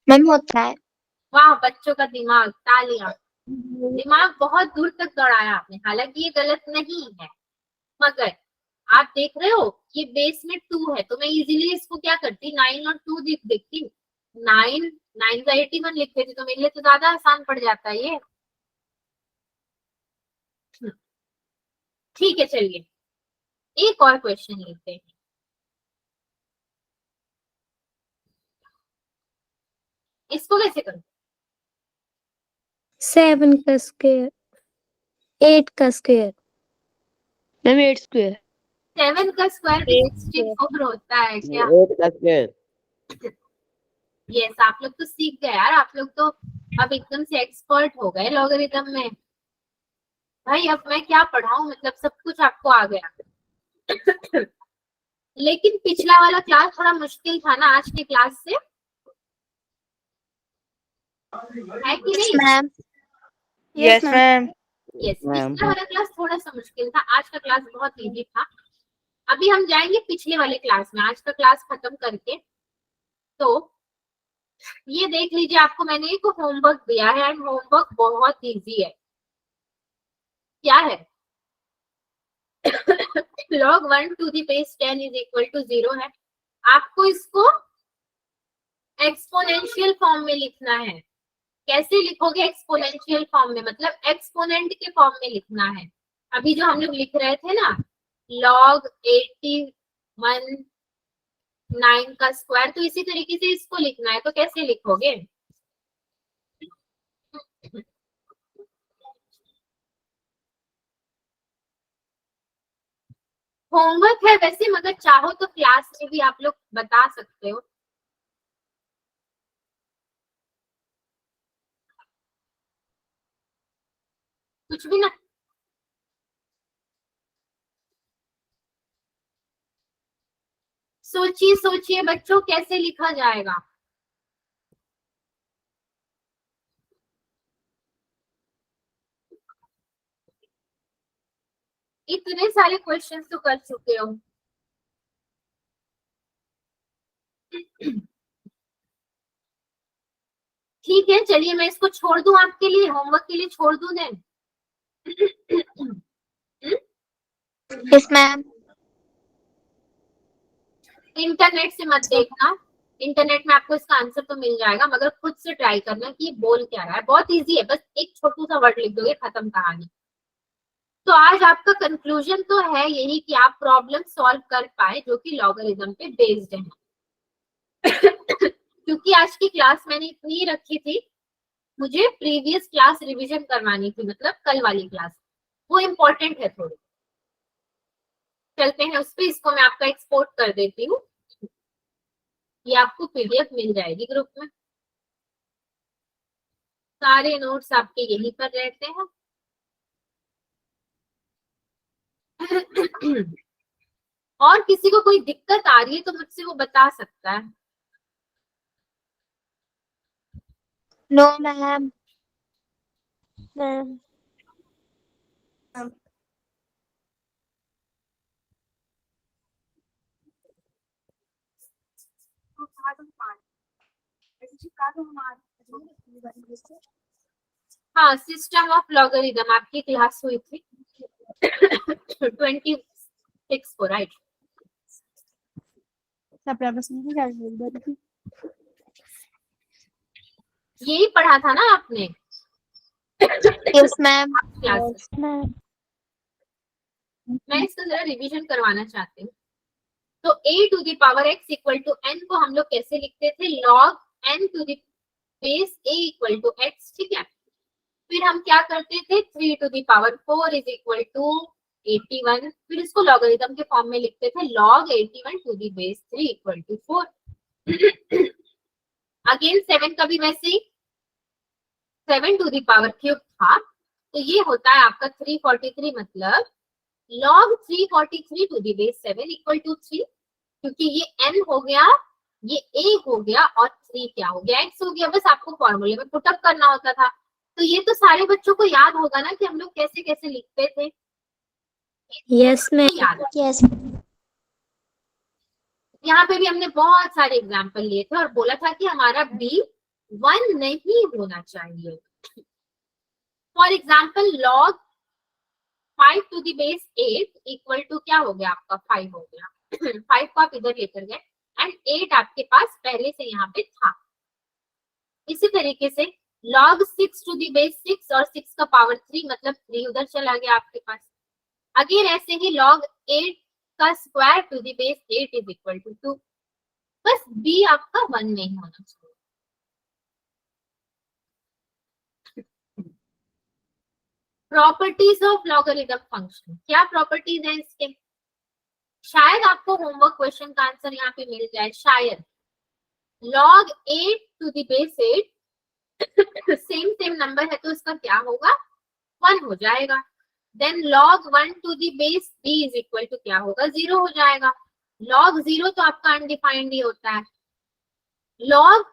मैम होता है। वाह, बच्चों का दिमाग, तालियां। दिमाग बहुत दूर तक दौड़ाया आपने, हालांकि ये गलत नहीं है, मगर आप देख रहे हो ये बेस में 2 है, तो मैं इजीली इसको क्या करती, 9 और 2 देखती, 9 9 का 81 लिख देती, तो मेरे लिए तो ज्यादा आसान पड़ जाता है ये। ठीक है, चलिए एक और क्वेश्चन लेते हैं। इसको कैसे करूं? 7 का स्क्वायर, 8 का स्क्वायर। Ma'am 8 square. 7 का स्क्वायर 64 होता है क्या? 8 का स्क्वायर। यस, आप लोग तो सीख गए यार, आप लोग तो अब एकदम से एक्सपर्ट हो गए लॉगरिथम में। भाई अब मैं क्या पढ़ाऊं, मतलब सब कुछ आपको आ गया। लेकिन पिछला वाला क्लास थोड़ा मुश्किल था ना आज के क्लास से, है कि नहीं? Ma'am. Yes, ma'am. Yes, ma'am. पिछला वाला क्लास थोड़ा सा मुश्किल था, आज का क्लास बहुत इजी था। अभी हम जाएंगे पिछले वाले क्लास में, आज का क्लास खत्म करके। तो ये देख लीजिए, आपको मैंने एक होमवर्क दिया है एंड होमवर्क बहुत इजी है। क्या है? log 1 to the base 10 is equal to 0 है। आपको इसको एक्सपोनेंशियल फॉर्म में लिखना है। कैसे लिखोगे एक्सपोनेंशियल फॉर्म में? मतलब एक्सपोनेंट के फॉर्म में लिखना है। अभी जो हम लोग लिख रहे थे ना, log 89 का स्क्वायर, तो इसी तरीके से इसको लिखना है, तो कैसे लिखोगे? होमवर्क है वैसे, मगर चाहो तो क्लास में भी आप लोग बता सकते हो। कुछ भी ना, सोचिए सोचिए बच्चों, कैसे लिखा जाएगा? इतने सारे क्वेश्चन तो कर चुके हो। ठीक है, चलिए मैं इसको छोड़ दूं, आपके लिए होमवर्क के लिए छोड़ दूं देन। Yes, ma'am. इंटरनेट से मत देखना, इंटरनेट में आपको इसका आंसर तो मिल जाएगा, मगर खुद से ट्राई करना कि ये बोल क्या रहा है। बहुत इजी है, बस एक छोटू सा वर्ड लिख दोगे, खत्म कहानी। तो आज आपका कंक्लूजन तो है यही कि आप प्रॉब्लम सॉल्व कर पाए जो कि लॉगरिथम पे बेस्ड है। क्योंकि आज की क्लास मैंने इतनी रखी थी, मुझे प्रीवियस क्लास रिवीजन करवानी थी, मतलब कल वाली क्लास, वो इम्पोर्टेंट है थोड़ी। चलते हैं उस पे, इसको मैं आपका एक्सपोर्ट कर देती हूँ, ये आपको पीडीएफ मिल जाएगी ग्रुप में। सारे नोट्स आपके यहीं पर रहते हैं। और किसी को कोई दिक्कत आ रही है तो मुझसे वो बता सकता है। No, ma'am. मैम हाँ, सिस्टम ऑफ लॉगरिथम आपकी क्लास हुई थी 26 को, राइट? यही पढ़ा था ना आपने Yes, ma'am. क्लास में? मैम मैं इसका जरा रिवीजन करवाना चाहती हूँ। तो a to the power x equal to n को हम लोग कैसे लिखते थे? log n to the base a equal to x, ठीक है। फिर हम क्या करते थे? 3 to the power 4 is equal to 81, फिर इसको लॉगरिथम के फॉर्म में लिखते थे log 81 to the base 3 equal to 4। Again 7 का भी वैसे ही 7 टू द पावर क्यूब था, तो ये होता है आपका 343, मतलब log 343 to the base 7 equal to 3, क्योंकि ये n हो गया, ये a हो गया, और 3 क्या हो गया? x हो गया। बस आपको फॉर्मूले में पुटअप करना होता था। तो ये तो सारे बच्चों को याद होगा ना कि हम लोग कैसे कैसे लिखते थे। यस मैम याद है? Yes. यहाँ पे भी हमने बहुत सारे एग्जाम्पल लिए थे और बोला था कि हमारा b 1 नहीं होना चाहिए। For example log 5 to the base 8 equal to क्या हो गया आपका? 5 हो गया। 5 को आप इधर लेकर गए एंड 8 आपके पास पहले से यहाँ पे था। इसी तरीके से log 6 टू द बेस 6 और 6 का पावर 3, मतलब 3 उधर चला गया आपके पास। अगेन ऐसे ही log 8 का square to the base 8 is equal to 2। बस b आपका 1 नहीं होना चाहिए। प्रॉपर्टीज ऑफ लॉगरिथम फंक्शन, क्या प्रॉपर्टीज है इसके? शायद आपको होमवर्क क्वेश्चन का आंसर यहाँ पे मिल जाए, शायद। log 8 to the base 8 same number है तो इसका क्या होगा? 1 हो जाएगा। Then log 1 to the base b is equal to क्या होगा? 0 हो जाएगा। log 0 तो आपका अनडिफाइंड ही होता है। log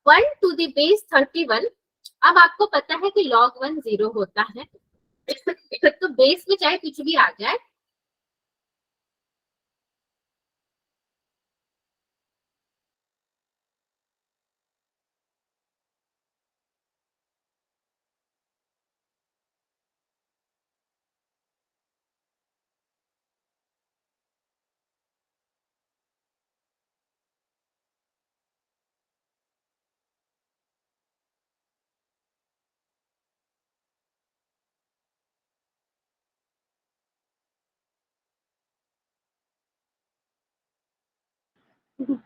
1 टू द बेस 31, अब आपको पता है कि log 1 0 होता है तो बेस में चाहे कुछ भी आ जाए, हेलो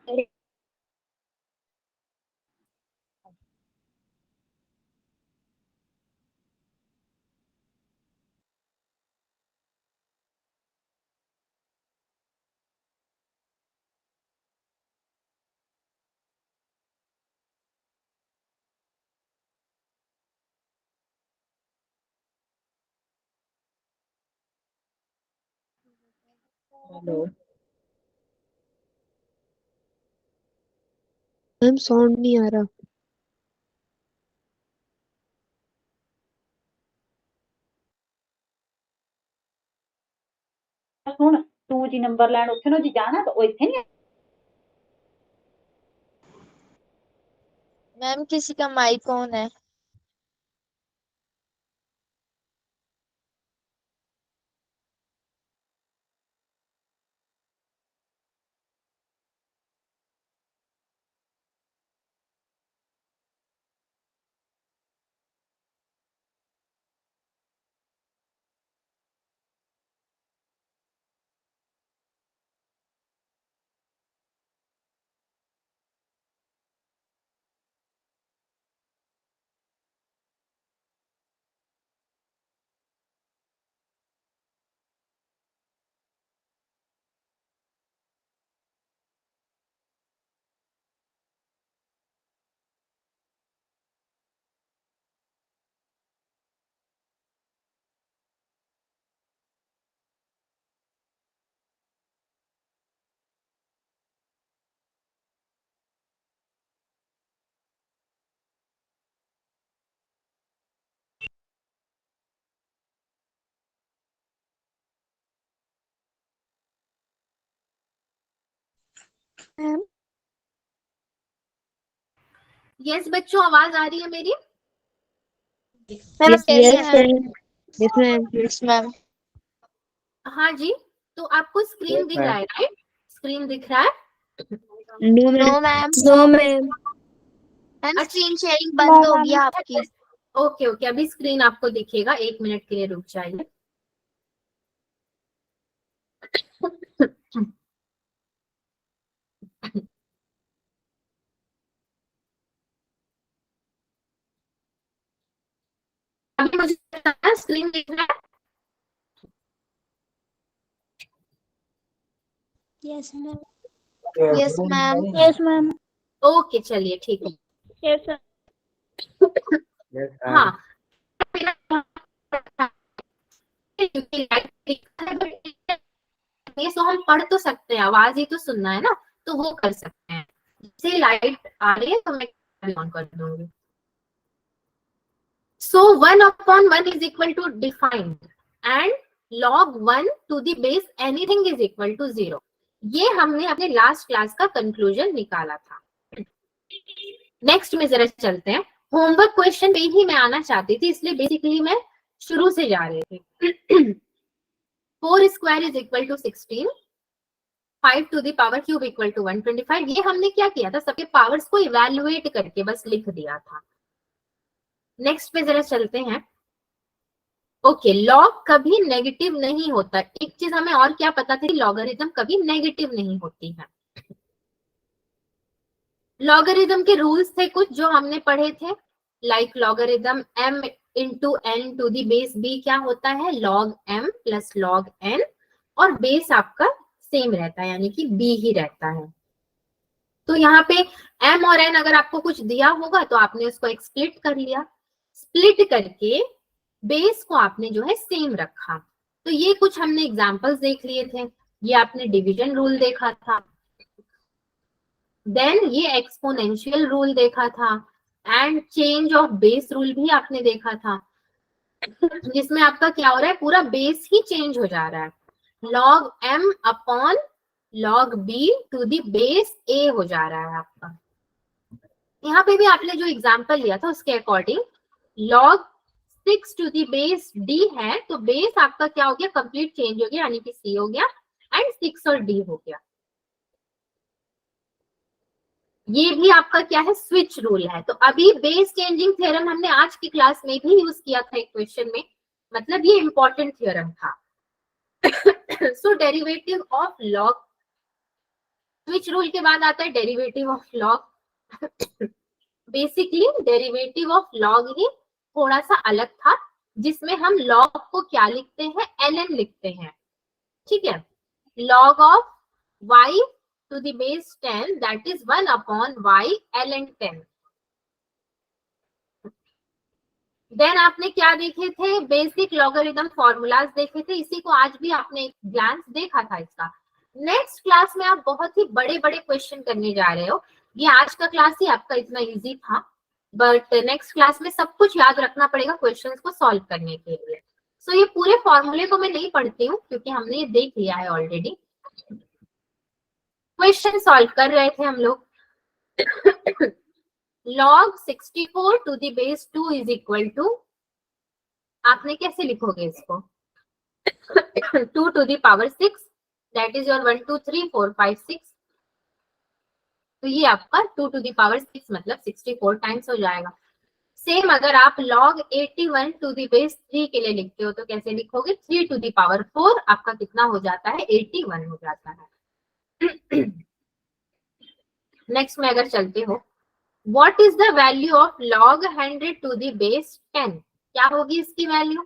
मैम साउंड नहीं आ रहा। सुन तू जी नंबर लैन उत्थे नो जी जाना तो ओ इत्थे नहीं मैम किसी का माइक ऑन है। मैम यस बच्चों, आवाज आ रही है मेरी? मैम यस कैसे यस हैं? Yes ma'am. Yes ma'am. हाँ जी, तो आपको स्क्रीन यस दिख मैम रहा है राइट? स्क्रीन दिख रहा है? No no ma'am. Ma'am. No ma'am. Ma'am अच्छा। स्क्रीन शेयरिंग बंद हो गया आपकी। ओके ओके, अभी स्क्रीन आपको दिखेगा, 1 मिनट के लिए रुक जाइए। अभी मुझे स्क्रीन दिख रहा है? Yes ma'am. Yes ma'am. Yes ma'am. Okay चलिए ठीक है। Yes sir. यस हाँ, ये तो हम पढ़ तो सकते हैं, आवाज ही तो सुनना है ना, तो वो कर सकते हैं। जैसे लाइट आ रही है तो मैं ऑन कर दूंगी। So 1/1 is equal to defined and log 1 to the base anything is equal to 0. ये हमने अपने लास्ट क्लास का कंक्लूजन निकाला था। नेक्स्ट में जरा चलते हैं। होमवर्क क्वेश्चन पे ही मैं आना चाहती थी, इसलिए बेसिकली मैं शुरू से जा रही थी। 4 square is equal to 16, 5 to the power cube equal to 125। ये हमने क्या किया था, सबके पावर्स को इवेल्युएट करके बस लिख दिया था। नेक्स्ट पे जरा चलते हैं। ओके, लॉग कभी नेगेटिव नहीं होता। एक चीज हमें और क्या पता थी, लॉगरिथम कभी नेगेटिव नहीं होती है। लॉगरिथम के रूल्स थे कुछ जो हमने पढ़े थे, like logarithm m into n to the base b क्या होता है, log m plus log n, और बेस आपका सेम रहता है यानी कि b ही रहता है। तो यहाँ पे m और n अगर आपको कुछ दिया होगा तो आपने उसको एक स्प्लिट कर लिया, स्प्लिट करके बेस को आपने जो है सेम रखा। तो ये कुछ हमने एग्जांपल्स देख लिए थे। ये आपने डिवीजन रूल देखा था, देन ये एक्सपोनेंशियल रूल देखा था, and change of base rule भी आपने देखा था, जिसमें आपका क्या हो रहा है, पूरा बेस ही चेंज हो जा रहा है। Log m upon log b to the base a हो जा रहा है आपका। यहाँ पे भी आपने जो एग्जांपल लिया था उसके according log 6 to the base d है, तो बेस आपका क्या हो गया, कंप्लीट चेंज हो गया यानी कि c हो गया, एंड 6 और d हो गया। ये भी आपका क्या है, स्विच रूल है। तो अभी बेस चेंजिंग थ्योरम हमने आज की क्लास में भी यूज किया था एक क्वेश्चन में, मतलब ये इंपॉर्टेंट थ्योरम था। So derivative of log switch rule के बाद आता है derivative of log. Basically derivative of log ही थोड़ा सा अलग था, जिसमें हम लॉग को क्या लिखते हैं, ln लिखते हैं, ठीक है। log of y to the base 10 that is 1 upon y ln 10। Then आपने क्या देखे थे, बेसिक लॉगरिथम फॉर्मूलाज देखे थे, इसी को आज भी आपने एक ग्लांस देखा था इसका। नेक्स्ट क्लास में आप बहुत ही बड़े बड़े क्वेश्चन करने जा रहे हो। ये आज का क्लास ही आपका इतना इजी था, बट नेक्स्ट क्लास में सब कुछ याद रखना पड़ेगा क्वेश्चंस को सॉल्व करने के लिए। सो ये पूरे फॉर्मूले को मैं नहीं पढ़ती हूँ क्योंकि हमने ये देख लिया है ऑलरेडी। क्वेश्चन सॉल्व कर रहे थे हम लोग। log 64 to the base 2 is equal to, आपने कैसे लिखोगे इसको, 2 to the power 6 that is your 1 2 3 4 5 6। तो ये आपका 2 to the power 6 मतलब 64 टाइम्स हो जाएगा। सेम अगर आप log 81 to the base 3 के लिए लिखते हो तो कैसे लिखोगे, 3 to the power 4 आपका कितना हो जाता है, 81 हो जाता है। नेक्स्ट में अगर चलते हो, What is the value of log 100 to the base 10? क्या होगी इसकी value,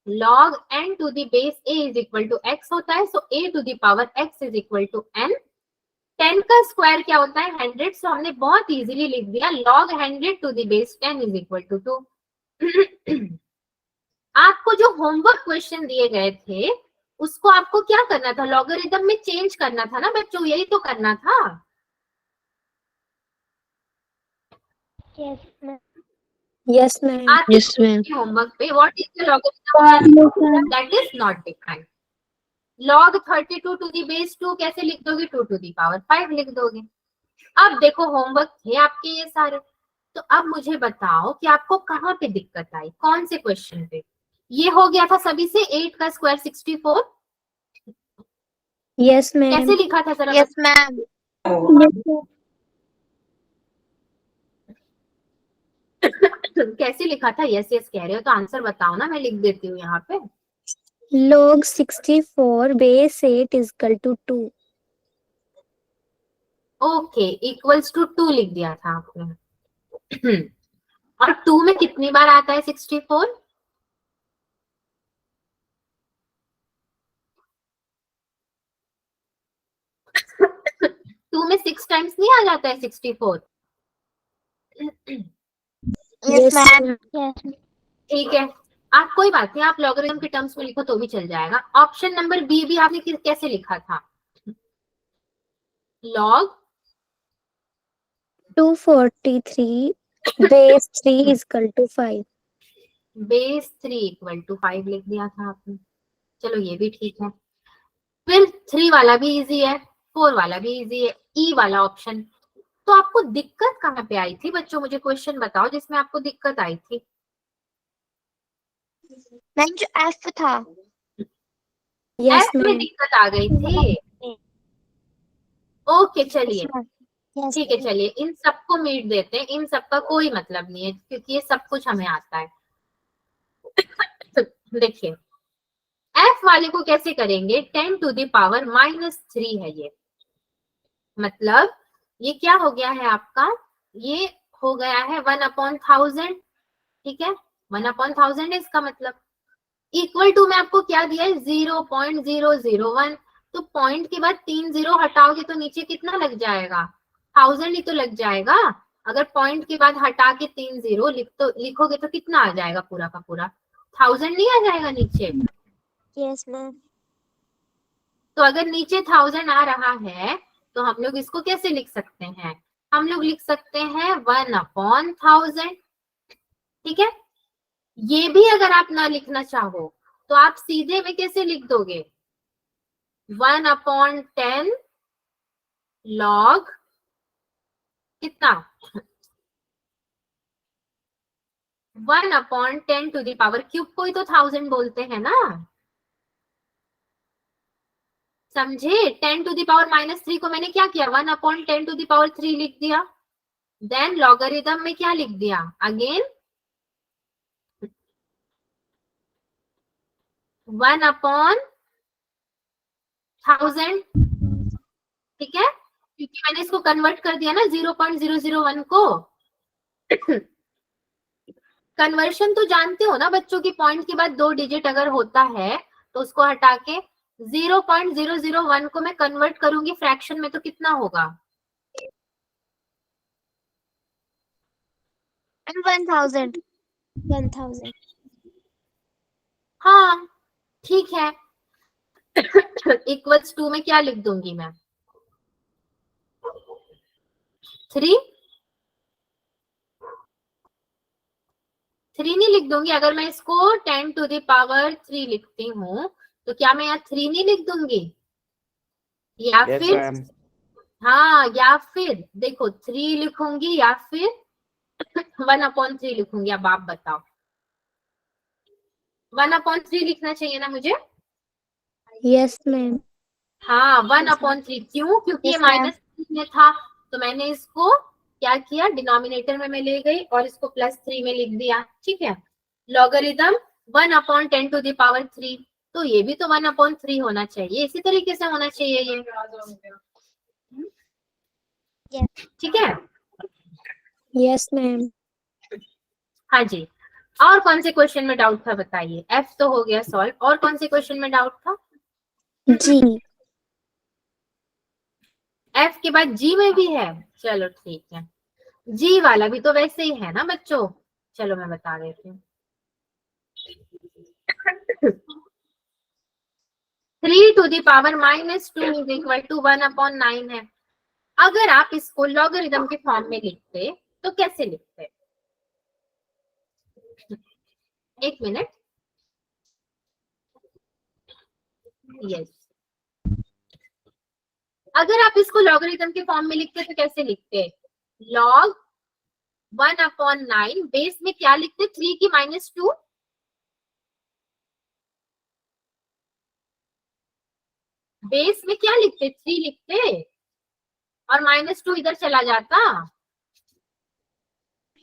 log n to the base a is equal to x होता है, so a to the power x is equal to n। 10 का स्क्वायर क्या होता है, 100, so हमने बहुत इजीली लिख दिया log 100 to the base 10 is equal to 2। आपको जो होमवर्क क्वेश्चन दिए गए थे उसको आपको क्या करना था, लॉगरिथम में चेंज करना था ना बच्चों, यही तो करना था। Yes, ma'am. Yes, ma'am. Yes, ma'am. Homework पे what is the logarithm that is not defined। log 32 to the base 2 कैसे लिख दोगे, 2 to the power 5 लिख दोगे। अब देखो होमवर्क थे आपके ये सारे, तो अब मुझे बताओ कि आपको कहाँ पे दिक्कत आई, कौन से क्वेश्चन पे। ये हो गया था सभी से, 8 का स्क्वायर 64। Yes, ma'am. कैसे लिखा था जरा Yes, ma'am. कैसे लिखा था, यस यस कह रहे हो तो आंसर बताओ ना, मैं लिख देती हूँ यहाँ पे। Log 64 base 8 is equal to 2. Okay, equals to 2 लिख दिया था आपने। और 2 में कितनी बार आता है 64, 2 में 6 टाइम्स नहीं आ जाता है 64। Yes, ma'am. Yes. ठीक है, आप कोई बात नहीं, आप लॉगरिथम के टर्म्स में लिखो तो भी चल जाएगा। ऑप्शन नंबर बी भी आपने कैसे लिखा था, log 243 base 3 is equal to 5. Base 3 equal to 5 लिख दिया था आपने। चलो ये भी ठीक है। फिर 3 वाला भी इजी है, 4 वाला भी इजी है, ई वाला ऑप्शन। तो आपको दिक्कत कहाँ पे आई थी बच्चों, मुझे क्वेश्चन बताओ जिसमें आपको दिक्कत आई थी। मैम जो F था। Yes, एफ में ma'am. दिक्कत आ गई थी। ओके चलिए, Yes, ठीक है, चलिए इन सबको मीट देते हैं, इन सबका कोई मतलब नहीं है क्योंकि ये सब कुछ हमें आता है। देखिए एफ वाले को कैसे करेंगे, 10 to the power -3 है ये, मतलब ये क्या हो गया है आपका, ये हो गया है 1/1000, ठीक है, 1/1000 है इसका मतलब। इक्वल टू में आपको क्या दिया है, 0.001, तो पॉइंट के बाद 3 0 हटाओगे तो नीचे कितना लग जाएगा, 1000 ही तो लग जाएगा। अगर पॉइंट के बाद हटा के 3 0 लिखोगे तो कितना आ जाएगा, पूरा का पूरा 1000 नहीं आ जाएगा नीचे। yes, ma'am. तो अगर नीचे 1000 आ रहा है तो हम लोग इसको कैसे लिख सकते हैं, हम लोग लिख सकते हैं 1/1000, ठीक है। ये भी अगर आप ना लिखना चाहो तो आप सीधे में कैसे लिख दोगे, 1/10 log कितना, 1/10 to the power क्यूब को ही तो 1000 बोलते हैं ना, समझे। 10 to the power -3 को मैंने क्या किया, 1/10 to the power 3 लिख दिया। देन लॉगरिथम में क्या लिख दिया, अगेन 1/1000, ठीक है। क्योंकि मैंने इसको कन्वर्ट कर दिया ना 0.001 को। कन्वर्शन तो जानते हो ना बच्चों की, पॉइंट के बाद 2 डिजिट अगर होता है तो उसको हटा के 0.001 को मैं कन्वर्ट करूंगी फ्रैक्शन में तो कितना होगा? 1000 1000 हाँ ठीक है। इक्वल्स 2 में क्या लिख दूंगी मैं? 3 नहीं लिख दूंगी। अगर मैं इसको 10 to the power 3 लिखती हूँ तो क्या मैं यहाँ 3 नहीं लिख दूंगी? या Yes, फिर ma'am. हाँ, या फिर देखो 3 लिखूंगी या फिर 1/3 लिखूंगी। अब आप बताओ, 1/3 लिखना चाहिए ना मुझे? Yes ma'am. हाँ 1/3। क्यों? क्योंकि ये Yes, ma'am. माइनस में था तो मैंने इसको क्या किया, डिनोमिनेटर में मैं ले गई और इसको +3 में लिख दिया। ठीक है, लॉगरिदम 1/10 to the power 3, तो ये भी तो 1/3 होना चाहिए, इसी तरीके से होना चाहिए ये। ठीक है, यस मैम। हाँ जी। और कौन से क्वेश्चन में डाउट था बताइए? एफ तो हो गया सॉल्व, और कौन से क्वेश्चन में डाउट था? जी। एफ के बाद जी में भी है, चलो ठीक है। जी वाला भी तो वैसे ही है ना बच्चों, चलो मैं बता देती हूँ। 3 to the power -2 is equal to 1/9 है। अगर आप इसको लॉगरिदम के फॉर्म में लिखते तो कैसे लिखते? एक मिनट, यस। अगर आप इसको लॉगरिदम के फॉर्म में लिखते तो कैसे लिखते? लॉग 1/9 बेस में क्या लिखते? 3 की -2। बेस में क्या लिखते? 3 लिखते और -2 इधर चला जाता,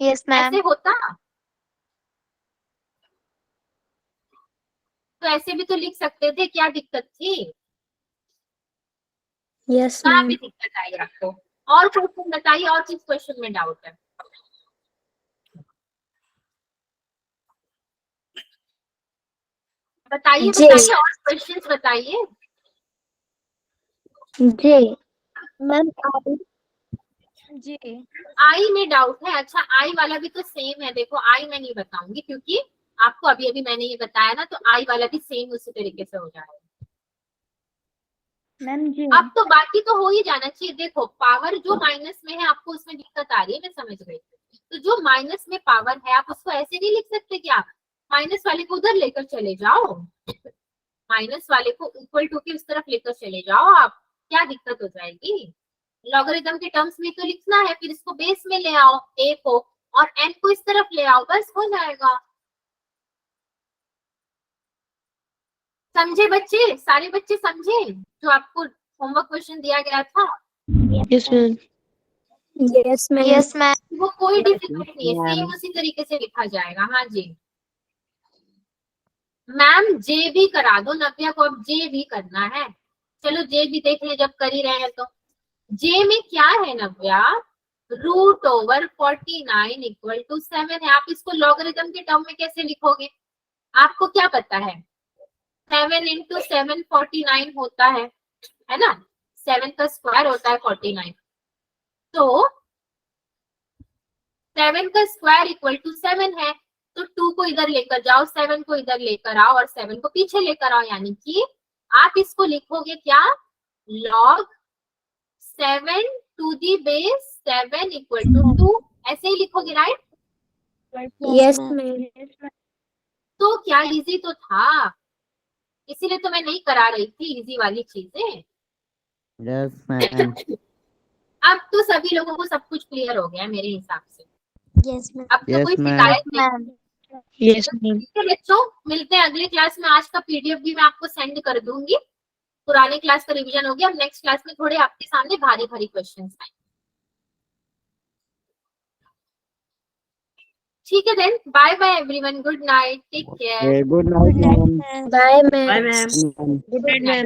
Yes, ma'am. ऐसे होता। तो ऐसे भी तो लिख सकते थे, क्या दिक्कत थी? यस कहाँ मैम। पे दिक्कत आई आपको? और क्वेश्चन बताइए, और किस क्वेश्चन में डाउट है? बताइए जी। बताइए, और क्वेश्चंस बताइए। जी मैम जी आई में डाउट है? अच्छा, आई वाला भी तो सेम है। देखो आई मैं नहीं बताऊंगी क्योंकि आपको अभी अभी मैंने ये बताया ना, तो आई वाला भी सेम उसी तरीके से हो जाएगा। मैम जी अब तो बाकी तो हो ही जाना चाहिए। देखो पावर जो माइनस में है आपको उसमें दिक्कत आ रही है, मैं समझ गई। तो जो माइनस में पावर है आप उसको ऐसे नहीं लिख सकते कि आप माइनस वाले को उधर लेकर चले जाओ, माइनस वाले को इक्वल टू के उस तरफ लेकर चले जाओ आप, क्या दिक्कत हो जाएगी? लॉगरिदम के टर्म्स में तो लिखना है, फिर इसको बेस में ले आओ a को और n को इस तरफ ले आओ, बस हो जाएगा। समझे बच्चे? सारे बच्चे समझे जो आपको होमवर्क क्वेश्चन दिया गया था? Yes ma'am. Yes ma'am. Yes ma'am वो कोई डिफिकल्ट नहीं है, सेम उसी तरीके से लिखा जाएगा। हाँ जी मैम, जे भी करा दो, नव्या को अब जे भी करना है। चलो जे भी देख ले जब कर ही रहे हैं तो। जे में क्या है नव्या? √49 इक्वल टू 7 है। आप इसको लॉगरिदम के टर्म में कैसे लिखोगे? आपको क्या पता है? 7 × 7 49 होता है ना? 7 का स्क्वायर होता है 49। तो 7 का स्क्वायर इक्वल टू 7 है, तो 2 को इधर लेकर जाओ, 7 को इधर लेकर आओ और 7 को पीछे लेकर आओ, यानी कि आप इसको लिखोगे क्या? Log 7 to the base 7 equal to 2, ऐसे ही लिखोगे, राइट? Yes ma'am. तो क्या इजी तो था, इसीलिए तो मैं नहीं करा रही थी इजी वाली चीजें। Yes, ma'am. अब तो सभी लोगों को सब कुछ क्लियर हो गया मेरे हिसाब से। यस मैम अब तो Yes, कोई ma'am. शिकायत नहीं। Ma'am yes ma'am. ठीक है बच्चों, मिलते हैं अगली क्लास में। आज का पीडीएफ भी मैं आपको सेंड कर दूंगी। पुरानी क्लास का रिवीजन हो गया, अब नेक्स्ट क्लास में थोड़े आपके सामने भारी भारी क्वेश्चंस आए। ठीक है then, bye bye everyone, good night, take care. Okay, good night, ma'am. Bye ma'am. Ma'am. Good night ma'am.